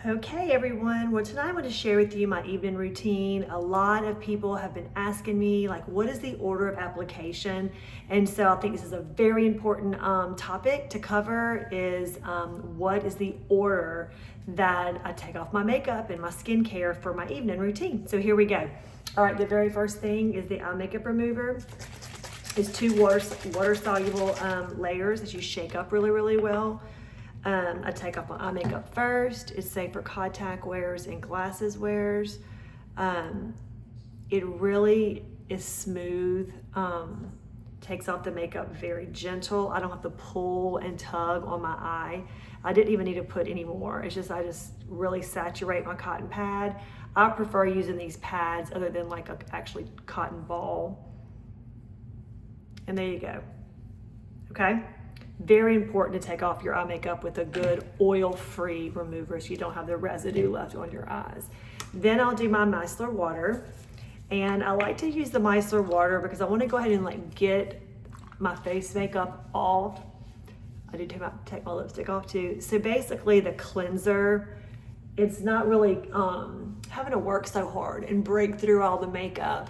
Okay everyone, well tonight I want to share with you my evening routine. A lot of people have been asking me like what is the order of application, and so I think this is a very important topic to cover is what is the order that I take off my makeup and my skincare for my evening routine. So here we go. All right, the very first thing is the eye makeup remover. It's two water soluble layers that you shake up really well. I take off my eye makeup first. It's safe for contact wearers and glasses wearers. It really is smooth, takes off the makeup very gentle. I don't have to pull and tug on my eye. I didn't even need to put any more. It's just, I just really saturate my cotton pad. I prefer using these pads other than like a actually cotton ball. And there you go, okay? Very important to take off your eye makeup with a good oil-free remover so you don't have the residue left on your eyes. Then I'll do my micellar water. And I like to use the micellar water because I want to go ahead and like get my face makeup off. I do take my lipstick off too. So basically the cleanser, it's not really having to work so hard and break through all the makeup.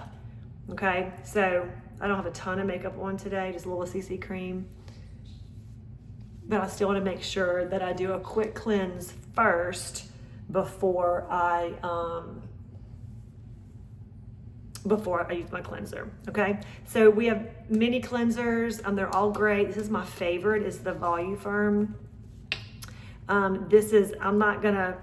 Okay, so I don't have a ton of makeup on today, just a little CC cream. But I still want to make sure that I do a quick cleanse first before I use my cleanser, okay? So we have mini cleansers, they're all great. This is my favorite, is the Volu-firm. I'm not gonna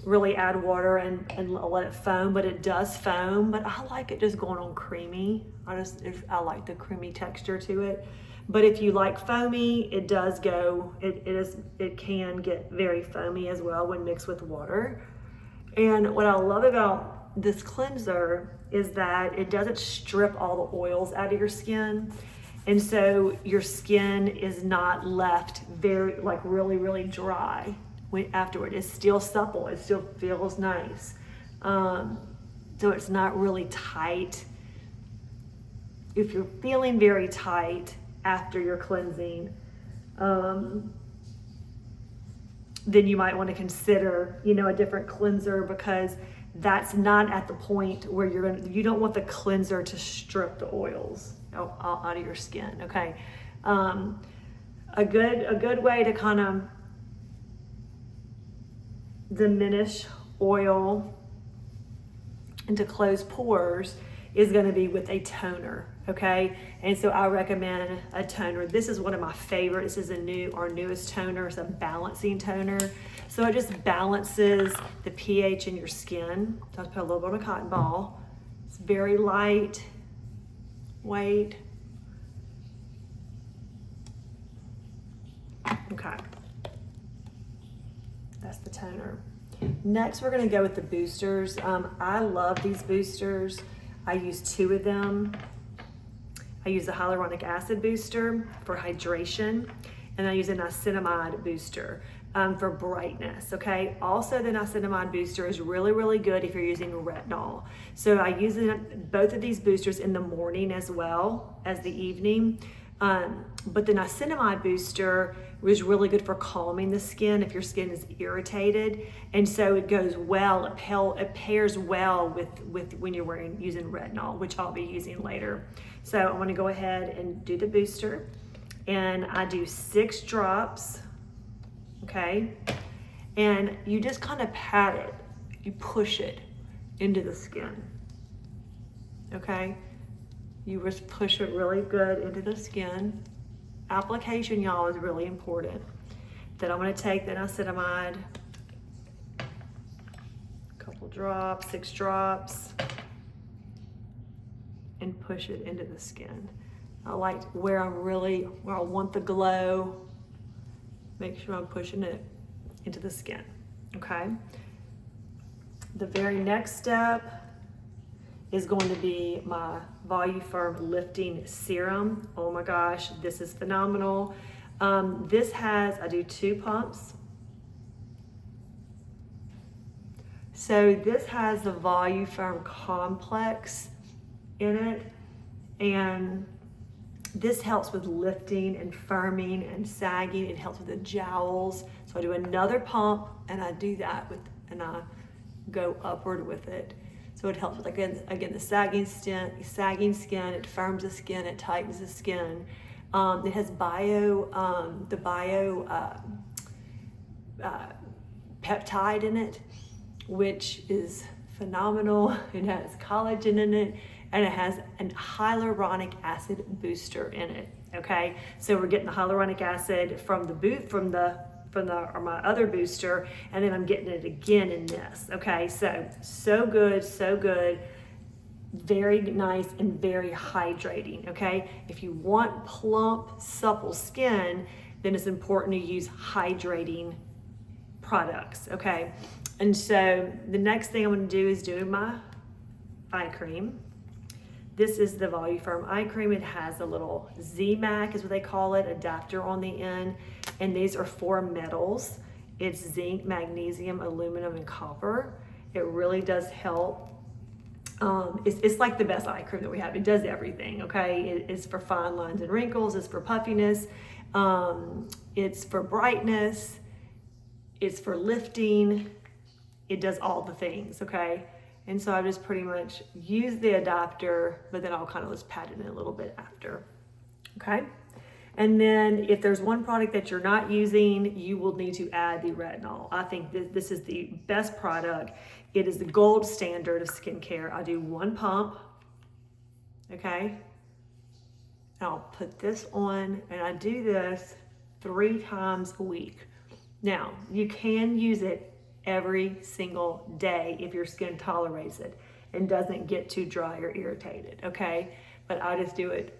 really add water and let it foam, but it does foam, but I like it just going on creamy. I like the creamy texture to it. But if you like foamy, it does go, it can get very foamy as well when mixed with water. And what I love about this cleanser is that it doesn't strip all the oils out of your skin. And so your skin is not left very, like really dry afterward. It's still supple, it still feels nice. So it's not really tight. If you're feeling very tight after your cleansing, then you might want to consider, a different cleanser, because that's not at the point where you don't want the cleanser to strip the oils out of your skin, okay? A good way to kind of diminish oil and to close pores is going to be with a toner, okay? And so I recommend a toner. This is one of my favorites. This is our newest toner. It's a balancing toner. So it just balances the pH in your skin. So I put a little bit on a cotton ball. It's very light weight. Okay. That's the toner. Next, we're gonna go with the boosters. I love these boosters. I use two of them. I use the hyaluronic acid booster for hydration, and I use a niacinamide booster for brightness, okay? Also, the niacinamide booster is really good if you're using retinol. So I use both of these boosters in the morning as well as the evening. But the niacinamide booster was really good for calming the skin if your skin is irritated, and so it goes well. It pairs well with when you're using retinol, which I'll be using later. So I want to go ahead and do the booster, and I do 6 drops, okay? And you just kind of pat it, you push it into the skin, okay? You just push it really good into the skin. Application, y'all, is really important. Then I'm gonna take the niacinamide, a couple drops, 6 drops, and push it into the skin. I like where I want the glow, make sure I'm pushing it into the skin, okay? The very next step is going to be my Volu-firm lifting serum. Oh my gosh, this is phenomenal. I do 2 pumps. So this has the Volu-firm complex in it, and This helps with lifting and firming and sagging. It helps with the jowls. So I do another pump and I do that and I go upward with it. So it helps with, again the sagging skin, it firms the skin, it tightens the skin. It has peptide in it, which is phenomenal. It has collagen in it, and it has a hyaluronic acid booster in it. Okay, so we're getting the hyaluronic acid from my other booster, and then I'm getting it again in this. Okay, so good, very nice and very hydrating. Okay, if you want plump, supple skin, then it's important to use hydrating products. Okay, and so the next thing I'm going to do is do my eye cream. This is the Volu-firm eye cream. It has a little Z-Mac is what they call it, adapter on the end, and these are 4 metals. It's zinc, magnesium, aluminum, and copper. It really does help. It's like the best eye cream that we have. It does everything, okay? It's for fine lines and wrinkles. It's for puffiness. It's for brightness. It's for lifting. It does all the things, okay? And so I just pretty much use the adapter, but then I'll kind of just pat it in a little bit after, okay? And then if there's one product that you're not using, you will need to add the retinol. I think this is the best product. It is the gold standard of skincare. I do 1 pump, okay? And I'll put this on, and I do this 3 times a week. Now, you can use it every single day if your skin tolerates it and doesn't get too dry or irritated, okay? But I just do it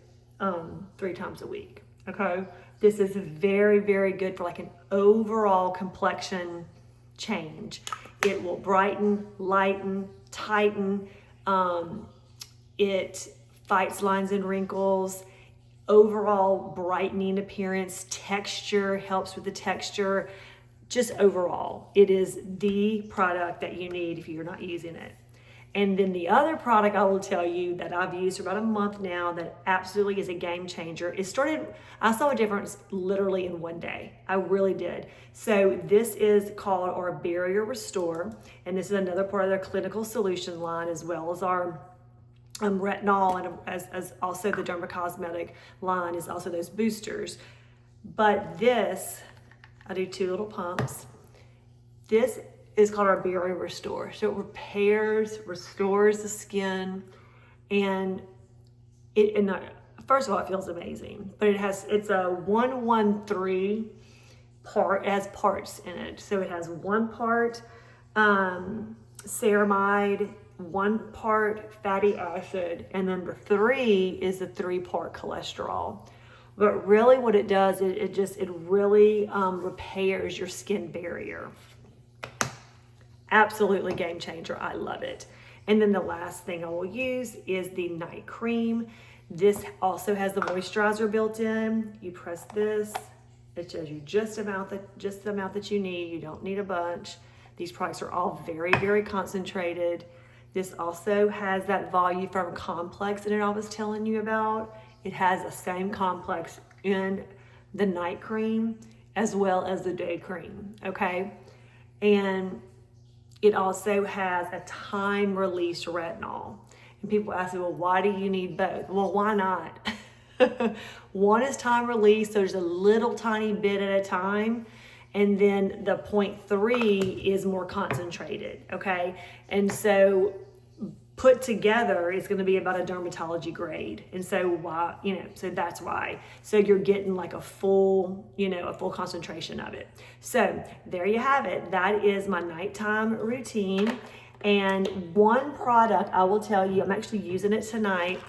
3 times a week, okay? This is very, very good for like an overall complexion change. It will brighten, lighten, tighten. It fights lines and wrinkles, overall brightening appearance, texture, helps with the texture. Just overall, it is the product that you need if you're not using it. And then the other product I will tell you that I've used for about a month now that absolutely is a game changer. I saw a difference literally in 1 day. I really did. So this is called our Barrier Restore, and this is another part of their clinical solution line, as well as our retinol, and as also the dermacosmetic line is also those boosters. But this, I do 2 little pumps. This is called our Barrier Restore. So it repairs, restores the skin, and first of all, it feels amazing. But it's a 113 part. It has parts in it. So it has 1 part ceramide, 1 part fatty acid, and then the 3 is the 3-part cholesterol. But really what it does, it really repairs your skin barrier. Absolutely game changer. I love it. And then the last thing I will use is the night cream. This also has the moisturizer built in. You press this, it shows you just the amount that you need. You don't need a bunch. These products are all very, very concentrated. This also has that Volu-firm complex that I was telling you about. It has the same complex in the night cream as well as the day cream, okay? And it also has a time-release retinol. And people ask me, well, why do you need both? Well, why not? 1 is time-release, so there's a little tiny bit at a time. And then the 0.3 is more concentrated, okay? And so put together, it's going to be about a dermatology grade. And so why, so that's why. So you're getting like a full concentration of it. So there you have it. That is my nighttime routine. And one product I will tell you, I'm actually using it tonight,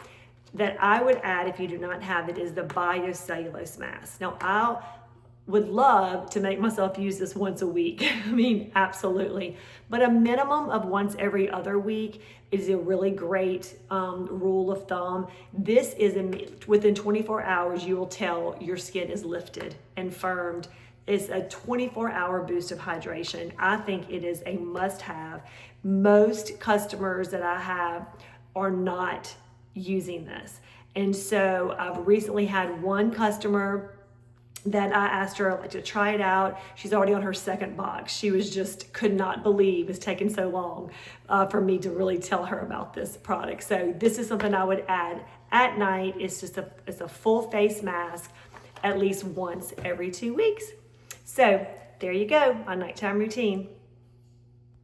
that I would add if you do not have it, is the Bio-Cellulose Mask. Now, I would love to make myself use this once a week. I mean, absolutely. But a minimum of once every other week is a really great rule of thumb. This is within 24 hours, you will tell your skin is lifted and firmed. It's a 24-hour boost of hydration. I think it is a must-have. Most customers that I have are not using this. And so I've recently had one customer that I asked her to try it out. She's already on her second box. She was just could not believe it's taken so long for me to really tell her about this product. So this is something I would add at night. It's a full face mask at least once every 2 weeks. So there you go, my nighttime routine.